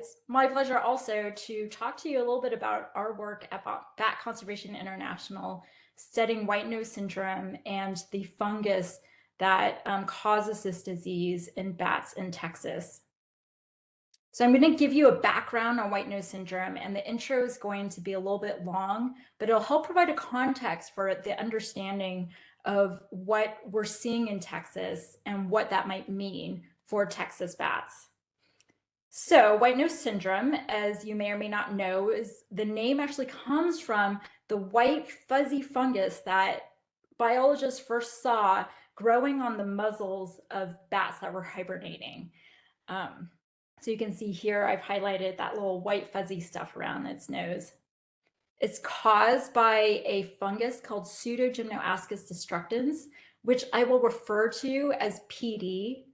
It's my pleasure also to talk to you a little bit about our work at Bat Conservation International, studying white nose syndrome and the fungus that causes this disease in bats in Texas. So I'm going to give you a background on white nose syndrome, and the intro is going to be a little bit long, but it'll help provide a context for the understanding of what we're seeing in Texas and what that might mean for Texas bats. So white nose syndrome, as you may or may not know, is the name actually comes from the white fuzzy fungus that biologists first saw growing on the muzzles of bats that were hibernating. So you can see here, I've highlighted that little white fuzzy stuff around its nose. It's caused by a fungus called Pseudogymnoascus destructans, which I will refer to as PD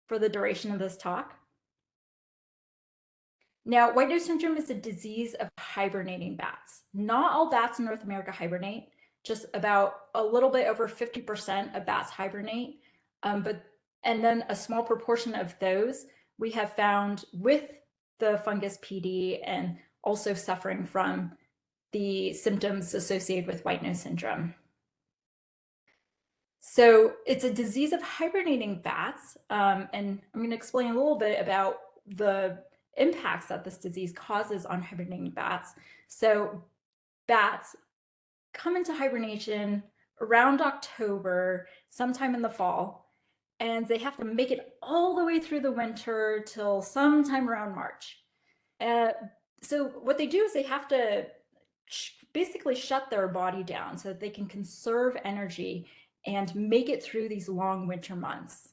for the duration of this talk. Now, white nose syndrome is a disease of hibernating bats. Not all bats in North America hibernate, just about a little bit over 50% of bats hibernate, and then a small proportion of those we have found with the fungus PD and also suffering from the symptoms associated with white nose syndrome. So it's a disease of hibernating bats, and I'm going to explain a little bit about the impacts that this disease causes on hibernating bats. So bats come into hibernation around October, sometime in the fall, and they have to make it all the way through the winter till sometime around March. So what they do is they have to basically shut their body down so that they can conserve energy and make it through these long winter months.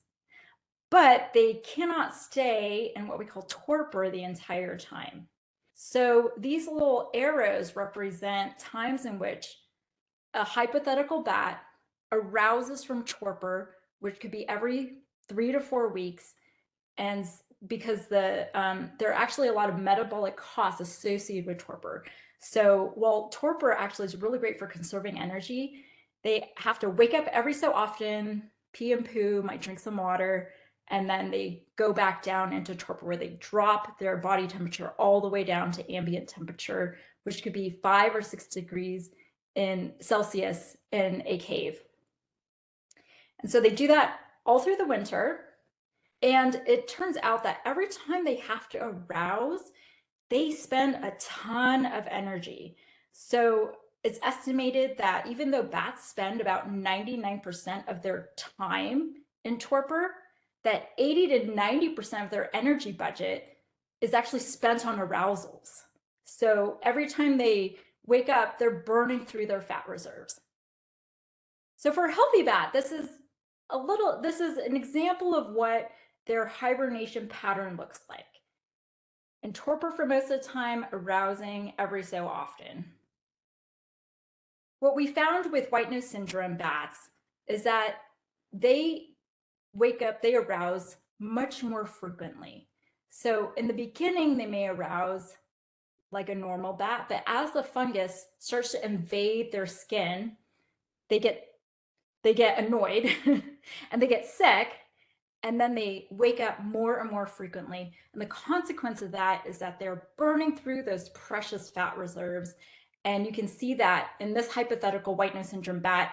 But they cannot stay in what we call torpor the entire time. So these little arrows represent times in which a hypothetical bat arouses from torpor, which could be every 3 to 4 weeks. And because there are actually a lot of metabolic costs associated with torpor. So while torpor actually is really great for conserving energy, they have to wake up every so often, pee and poo, might drink some water, and then they go back down into torpor where they drop their body temperature all the way down to ambient temperature, which could be 5 or 6 degrees in Celsius in a cave. And so they do that all through the winter. And it turns out that every time they have to arouse, they spend a ton of energy. So it's estimated that even though bats spend about 99% of their time in torpor, that 80 to 90% of their energy budget is actually spent on arousals. So every time they wake up, they're burning through their fat reserves. So for a healthy bat, this is an example of what their hibernation pattern looks like. In torpor for most of the time, arousing every so often. What we found with white nose syndrome bats is that they wake up, they arouse much more frequently. So in the beginning, they may arouse like a normal bat, but as the fungus starts to invade their skin, they get annoyed and they get sick, and then they wake up more and more frequently. And the consequence of that is that they're burning through those precious fat reserves. And you can see that in this hypothetical white nose syndrome bat,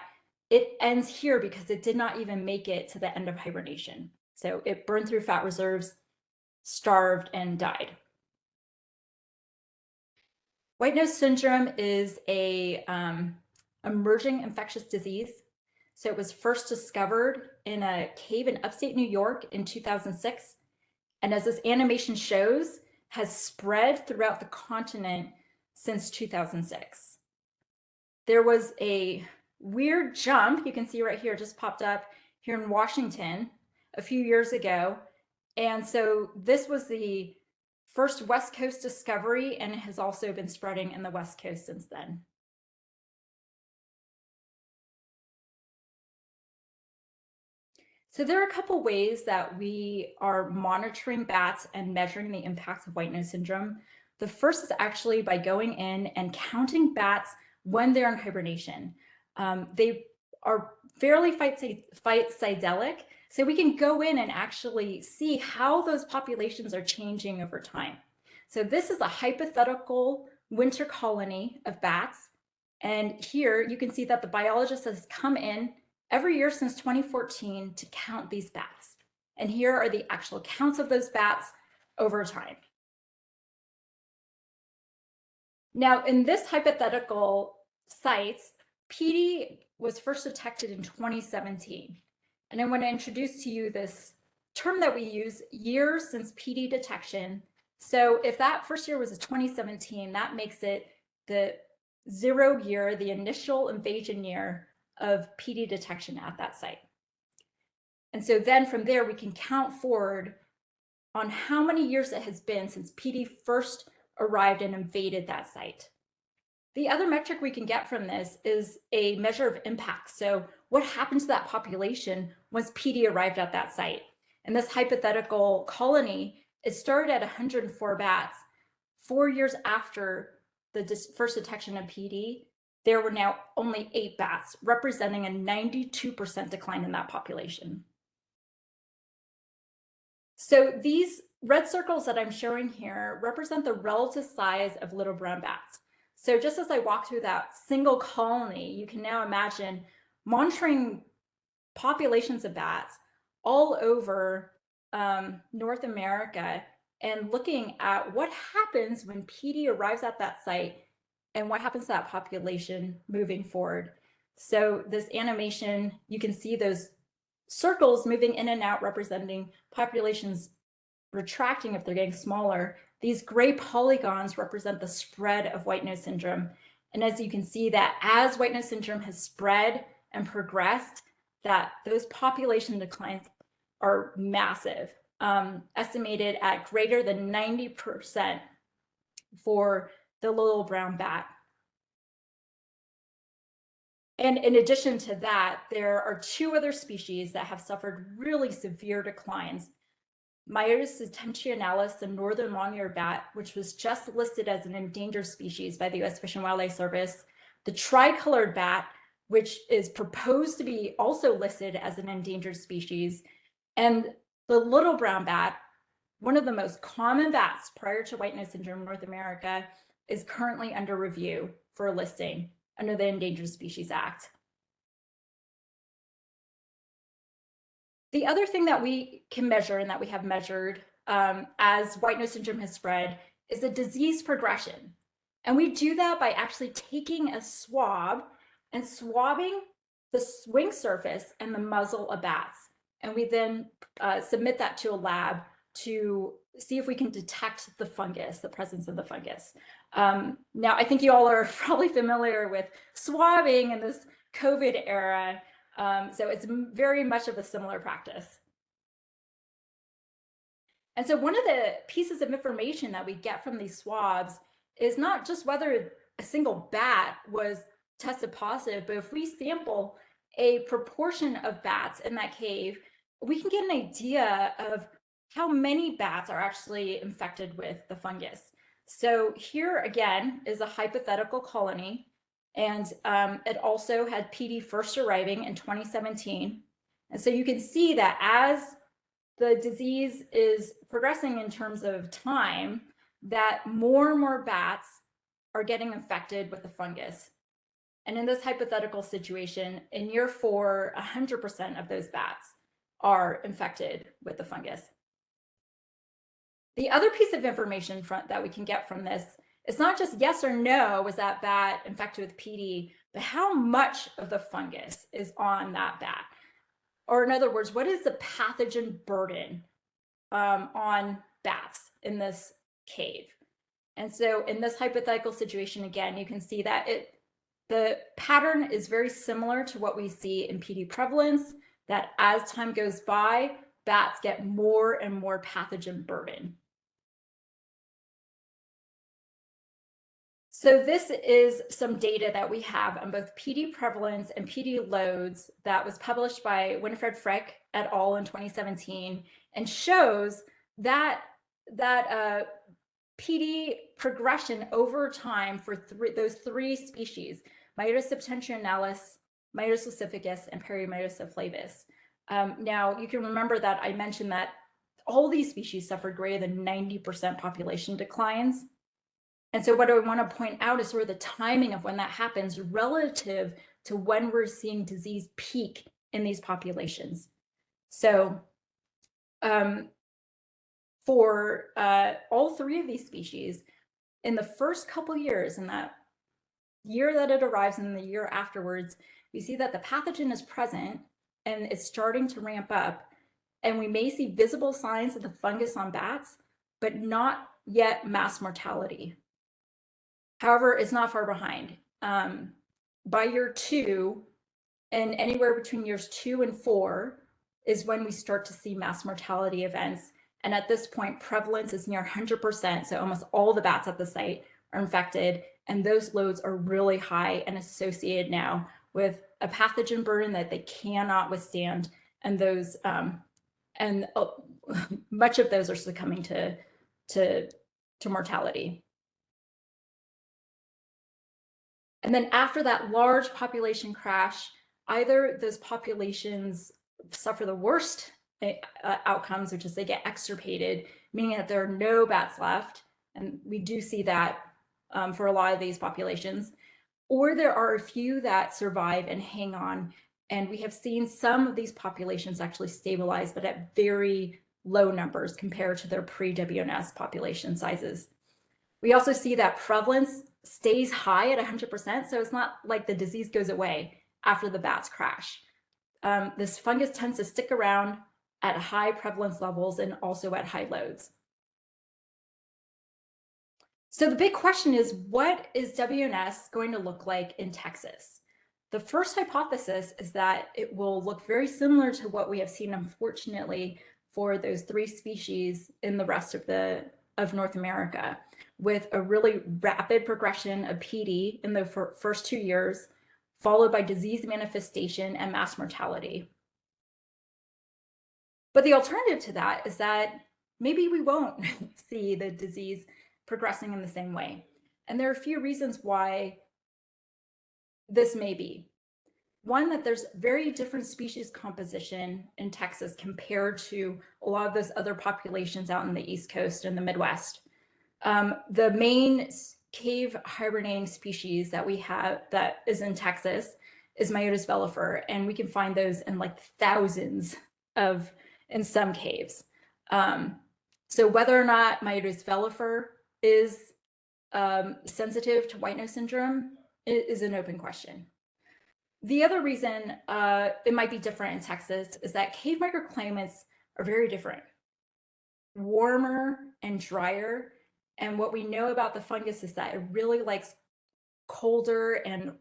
it ends here because it did not even make it to the end of hibernation. So it burned through fat reserves, starved, and died. White nose syndrome is a emerging infectious disease. So it was first discovered in a cave in upstate New York in 2006. And as this animation shows, has spread throughout the continent since 2006. There was a weird jump, you can see right here, just popped up here in Washington a few years ago. And so this was the first West Coast discovery, and it has also been spreading in the West Coast since then. So there are a couple ways that we are monitoring bats and measuring the impacts of white nose syndrome. The first is actually by going in and counting bats when they're in hibernation. They are fairly fight-sidelic, so we can go in and actually see how those populations are changing over time. So this is a hypothetical winter colony of bats. And here you can see that the biologist has come in every year since 2014 to count these bats. And here are the actual counts of those bats over time. Now, in this hypothetical site, PD was first detected in 2017. And I want to introduce to you this term that we use, years since PD detection. So if that first year was a 2017, that makes it the 0 year, the initial invasion year of PD detection at that site. And so then from there, we can count forward on how many years it has been since PD first arrived and invaded that site. The other metric we can get from this is a measure of impact. So what happened to that population once PD arrived at that site? And this hypothetical colony, it started at 104 bats. 4 years after the first detection of PD, there were now only 8 bats, representing a 92% decline in that population. So these red circles that I'm showing here represent the relative size of little brown bats. So just as I walked through that single colony, you can now imagine monitoring populations of bats all over North America and looking at what happens when PD arrives at that site and what happens to that population moving forward. So this animation, you can see those circles moving in and out representing populations retracting if they're getting smaller. These gray polygons represent the spread of white nose syndrome. And as you can see that as white nose syndrome has spread and progressed, that those population declines are massive, estimated at greater than 90% for the little brown bat. And in addition to that, there are 2 other species that have suffered really severe declines. Myotis tensionalis, the northern long-eared bat, which was just listed as an endangered species by the U.S. Fish and Wildlife Service, the tricolored bat, which is proposed to be also listed as an endangered species, and the little brown bat, one of the most common bats prior to white nose syndrome in North America, is currently under review for listing under the Endangered Species Act. The other thing that we can measure and that we have measured as white nose syndrome has spread is the disease progression. And we do that by actually taking a swab and swabbing the wing surface and the muzzle of bats. And we then submit that to a lab to see if we can detect the fungus, the presence of the fungus. Now, I think you all are probably familiar with swabbing in this COVID era. So it's very much of a similar practice. And so one of the pieces of information that we get from these swabs is not just whether a single bat was tested positive, but if we sample a proportion of bats in that cave, we can get an idea of how many bats are actually infected with the fungus. So here again is a hypothetical colony. And it also had PD first arriving in 2017. And so you can see that as the disease is progressing in terms of time, that more and more bats are getting infected with the fungus. And in this hypothetical situation, in year 4, 100% of those bats are infected with the fungus. The other piece of information that we can get from this, it's not just yes or no, was that bat infected with PD, but how much of the fungus is on that bat? Or in other words, what is the pathogen burden on bats in this cave? And so in this hypothetical situation, again, you can see that the pattern is very similar to what we see in PD prevalence, that as time goes by, bats get more and more pathogen burden. So this is some data that we have on both PD prevalence and PD loads that was published by Winifred Frick et al. In 2017, and shows that PD progression over time for those 3 species, Myotis tensionalis, Myotis ossificus, and Perimyotis flavus. Now, you can remember that I mentioned that all these species suffered greater than 90% population declines. And so what I want to point out is sort of the timing of when that happens relative to when we're seeing disease peak in these populations. So for all three of these species, in the first couple years, in that year that it arrives and the year afterwards, we see that the pathogen is present and it's starting to ramp up. And we may see visible signs of the fungus on bats, but not yet mass mortality. However, it's not far behind. By year 2, and anywhere between years 2 and 4 is when we start to see mass mortality events. And at this point, prevalence is near 100%. So almost all the bats at the site are infected. And those loads are really high and associated now with a pathogen burden that they cannot withstand. And those, much of those are succumbing to mortality. And then after that large population crash, either those populations suffer the worst outcomes, which is they get extirpated, meaning that there are no bats left. And we do see that for a lot of these populations. Or there are a few that survive and hang on. And we have seen some of these populations actually stabilize, but at very low numbers compared to their pre-WNS population sizes. We also see that prevalence stays high at 100%, so it's not like the disease goes away after the bats crash. This fungus tends to stick around at high prevalence levels and also at high loads. So the big question is, what is WNS going to look like in Texas? The first hypothesis is that it will look very similar to what we have seen, unfortunately, for those 3 species in the rest of North America, with a really rapid progression of PD in the first 2 years, followed by disease manifestation and mass mortality. But the alternative to that is that maybe we won't see the disease progressing in the same way. And there are a few reasons why this may be. One, that there's very different species composition in Texas compared to a lot of those other populations out in the East Coast and the Midwest. The main cave hibernating species that we have that is in Texas is Myotis velifer, and we can find those in like thousands in some caves. So whether or not Myotis velifer is sensitive to white nose syndrome is an open question. The other reason it might be different in Texas is that cave microclimates are very different, warmer and drier. And what we know about the fungus is that it really likes colder and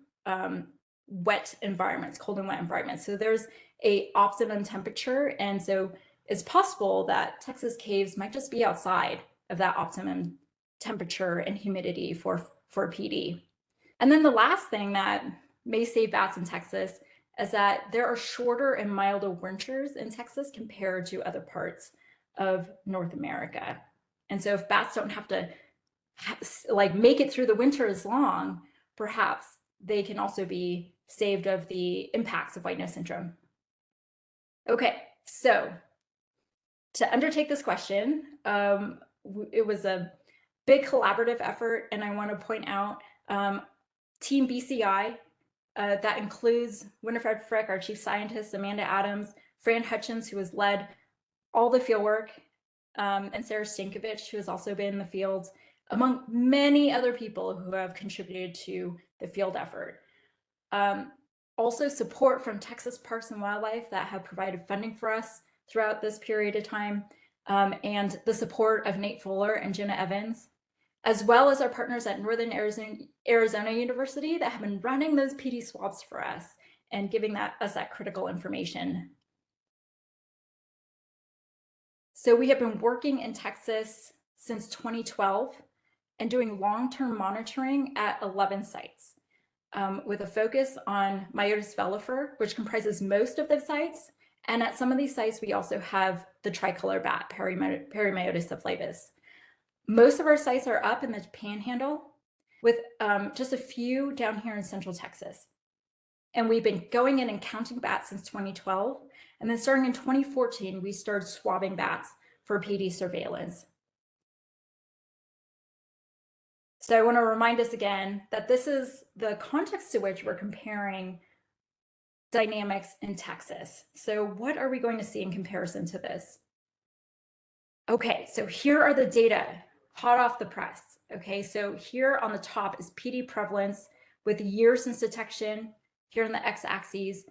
wet environments, cold and wet environments. So there's a optimum temperature. And so it's possible that Texas caves might just be outside of that optimum temperature and humidity for PD. And then the last thing that may save bats in Texas is that there are shorter and milder winters in Texas compared to other parts of North America. And so if bats don't have to make it through the winter as long, perhaps they can also be saved of the impacts of white nose syndrome. Okay, so to undertake this question, it was a big collaborative effort, and I want to point out Team BCI, that includes Winifred Frick, our chief scientist, Amanda Adams, Fran Hutchins, who has led all the fieldwork, and Sarah Stankovich, who has also been in the field, among many other people who have contributed to the field effort. Also support from Texas Parks and Wildlife that have provided funding for us throughout this period of time, and the support of Nate Fuller and Jenna Evans, as well as our partners at Northern Arizona University that have been running those PD swabs for us and giving us that critical information. So we have been working in Texas since 2012 and doing long-term monitoring at 11 sites, with a focus on Myotis velifer, which comprises most of the sites. And at some of these sites, we also have the tricolor bat, Perimyotis subflavus. Most of our sites are up in the Panhandle, with just a few down here in Central Texas. And we've been going in and counting bats since 2012. And then starting in 2014, we started swabbing bats for PD surveillance. So I want to remind us again that this is the context to which we're comparing dynamics in Texas. So what are we going to see in comparison to this? Okay, so here are the data, hot off the press. Okay, so here on the top is PD prevalence with years since detection, here on the x-axis.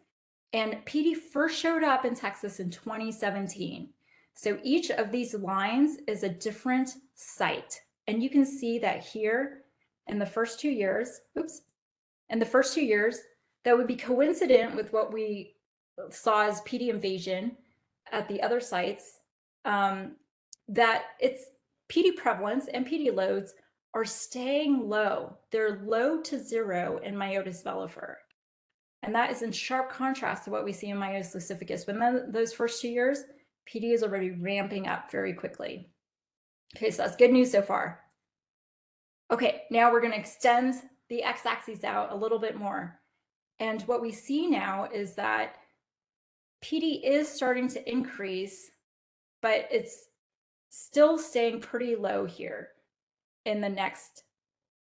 And PD first showed up in Texas in 2017. So each of these lines is a different site. And you can see that here in the first 2 years, that would be coincident with what we saw as PD invasion at the other sites, that it's PD prevalence and PD loads are staying low. They're low to zero in Myotis velifer. And that is in sharp contrast to what we see in Myotis lucificus. When those first 2 years, PD is already ramping up very quickly. Okay, so that's good news so far. Okay, now we're going to extend the x-axis out a little bit more. And what we see now is that PD is starting to increase, but it's still staying pretty low here in the next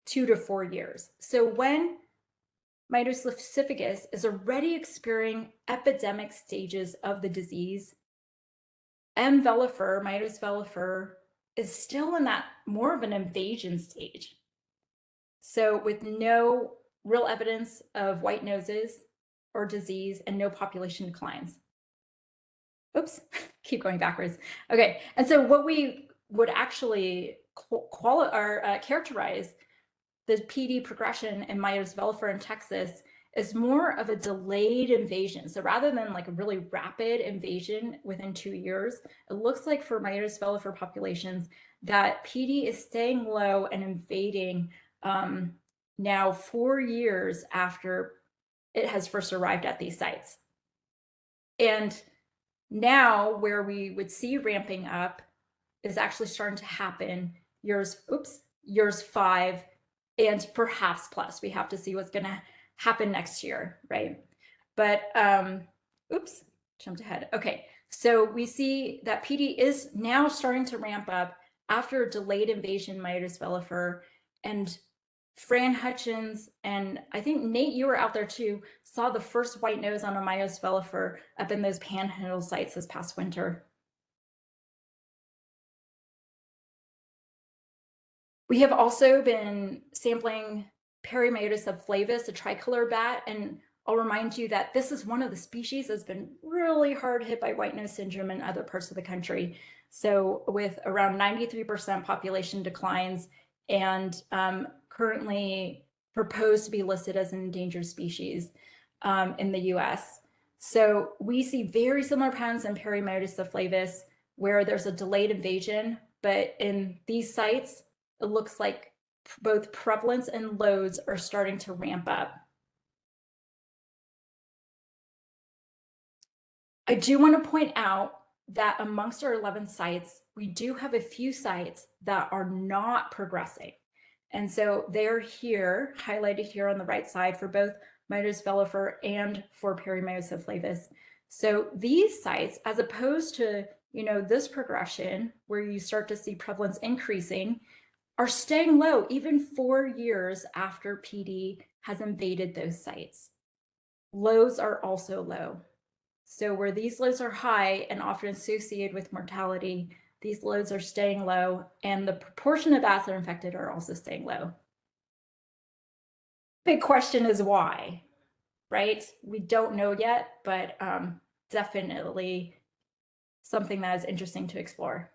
2 to 4 years. So when Myotis lucificus is already experiencing epidemic stages of the disease, Myotis velifer, is still in that more of an invasion stage. So with no real evidence of white noses or disease and no population declines. Oops, keep going backwards. Okay, and so what we would actually characterize the PD progression in Myotis velifer in Texas is more of a delayed invasion. So rather than like a really rapid invasion within 2 years, it looks like for Myotis velifer populations that PD is staying low and invading now 4 years after it has first arrived at these sites. And now where we would see ramping up is actually starting to happen years 5 and perhaps plus. We have to see what's going to happen next year, right? But jumped ahead. Okay, so we see that PD is now starting to ramp up after delayed invasion Myotis velifer, and Fran Hutchins, and I think Nate, you were out there too, saw the first white nose on a Myotis velifer up in those panhandle sites this past winter. We have also been sampling Perimyotis subflavus, a tricolor bat, and I'll remind you that this is one of the species that's been really hard hit by white nose syndrome in other parts of the country. So with around 93% population declines and currently proposed to be listed as an endangered species in the US. So we see very similar patterns in Perimyotis subflavus where there's a delayed invasion, but in these sites, it looks like both prevalence and loads are starting to ramp up. I do want to point out that amongst our 11 sites, we do have a few sites that are not progressing. And so they're here, highlighted here on the right side for both Myotis velifer and for Perimyotis subflavus. So these sites, as opposed to, this progression where you start to see prevalence increasing, are staying low even 4 years after PD has invaded those sites. Lows are also low. So where these loads are high and often associated with mortality, these loads are staying low, and the proportion of bats that are infected are also staying low. Big question is why, right? We don't know yet, but definitely something that is interesting to explore.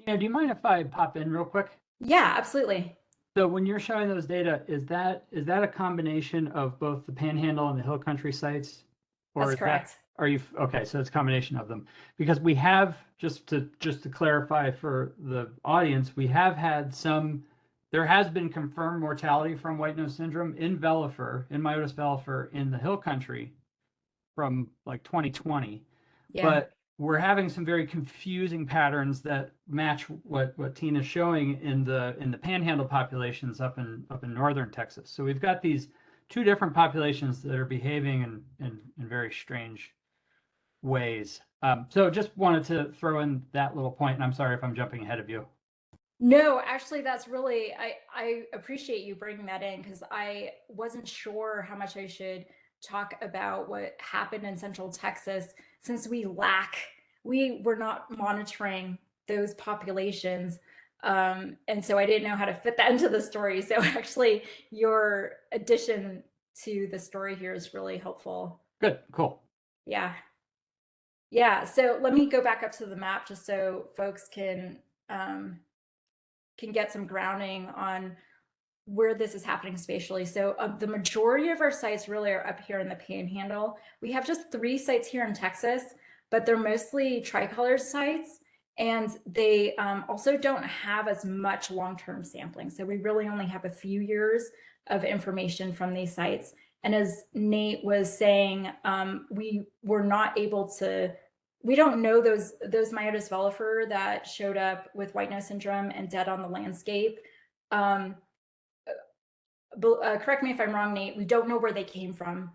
Do you mind if I pop in real quick? Yeah, absolutely. So when you're showing those data, is that a combination of both the Panhandle and the Hill Country sites? Or that's correct. Okay? So it's a combination of them, because we have just to clarify for the audience, we have had there has been confirmed mortality from white nose syndrome in Myotis velifer in the Hill Country from like 2020, yeah. But we're having some very confusing patterns that match what Tina's showing in the Panhandle populations up in northern Texas. So we've got these two different populations that are behaving in very strange ways. So just wanted to throw in that little point, and I'm sorry if I'm jumping ahead of you. No, actually, that's really, I appreciate you bringing that in, because I wasn't sure how much I should talk about what happened in Central Texas, since we were not monitoring those populations. And so I didn't know how to fit that into the story. So actually, your addition to the story here is really helpful. Good, cool. Yeah. Yeah, so let me go back up to the map just so folks can get some grounding on where this is happening spatially. So the majority of our sites really are up here in the Panhandle. We have just 3 sites here in Texas, but they're mostly tricolor sites, and they also don't have as much long-term sampling. So we really only have a few years of information from these sites. And as Nate was saying, we were not able to, we don't know those Myotis velifer that showed up with white nose syndrome and dead on the landscape. Correct me if I'm wrong, Nate, we don't know where they came from,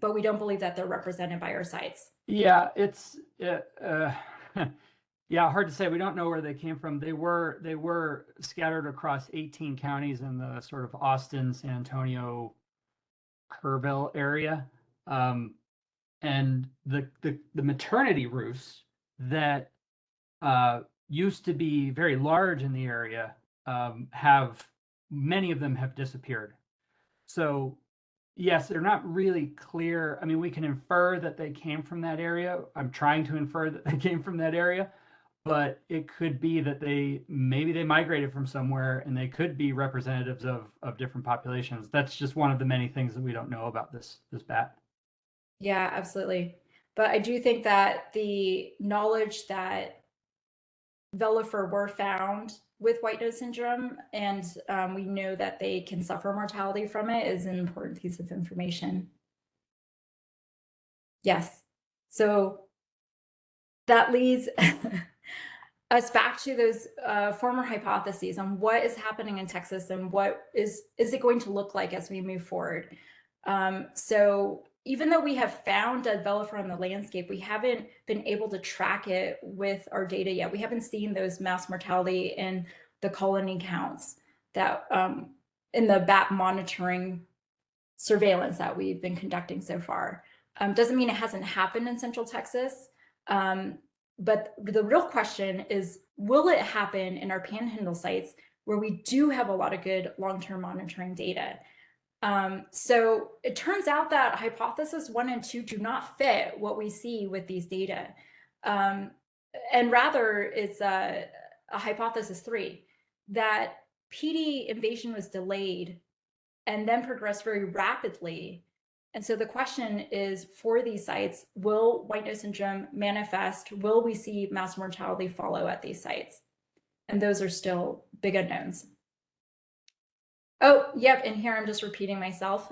but we don't believe that they're represented by our sites. Yeah, it's yeah, hard to say. We don't know where they came from. They were scattered across 18 counties in the sort of Austin, San Antonio, Kerrville area. And the maternity roosts that used to be very large in the area many of them have disappeared. So yes, they're not really clear. I mean, we can infer that they came from that area. I'm trying to infer that they came from that area, but it could be that maybe they migrated from somewhere, and they could be representatives of different populations. That's just one of the many things that we don't know about this bat. Yeah, absolutely. But I do think that the knowledge that velifer were found with white nose syndrome, and we know that they can suffer mortality from it, is an important piece of information. Yes. So that leads us back to those former hypotheses on what is happening in Texas and what is it going to look like as we move forward. So even though we have found dead velifer on the landscape, we haven't been able to track it with our data yet. We haven't seen those mass mortality in the colony counts that in the bat monitoring surveillance that we've been conducting so far. Doesn't mean it hasn't happened in Central Texas. But the real question is, will it happen in our Panhandle sites where we do have a lot of good long-term monitoring data? So it turns out that hypothesis 1 and 2 do not fit what we see with these data. And rather, it's a hypothesis 3, that PD invasion was delayed and then progressed very rapidly. And so the question is, for these sites, will white nose syndrome manifest? Will we see mass mortality follow at these sites? And those are still big unknowns. Oh, yep, and here I'm just repeating myself,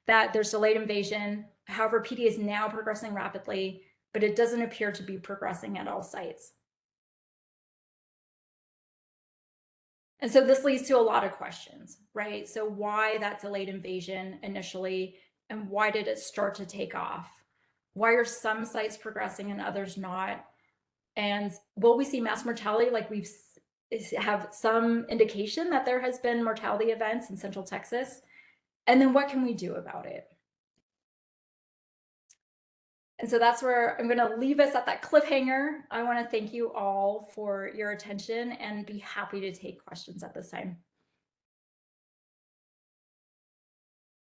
that there's delayed invasion. However, PD is now progressing rapidly, but it doesn't appear to be progressing at all sites. And so this leads to a lot of questions, right? So why that delayed invasion initially, and why did it start to take off? Why are some sites progressing and others not? And will we see mass mortality, like we've have some indication that there has been mortality events in Central Texas? And then what can we do about it? And so that's where I'm going to leave us at that cliffhanger. I want to thank you all for your attention and be happy to take questions at this time.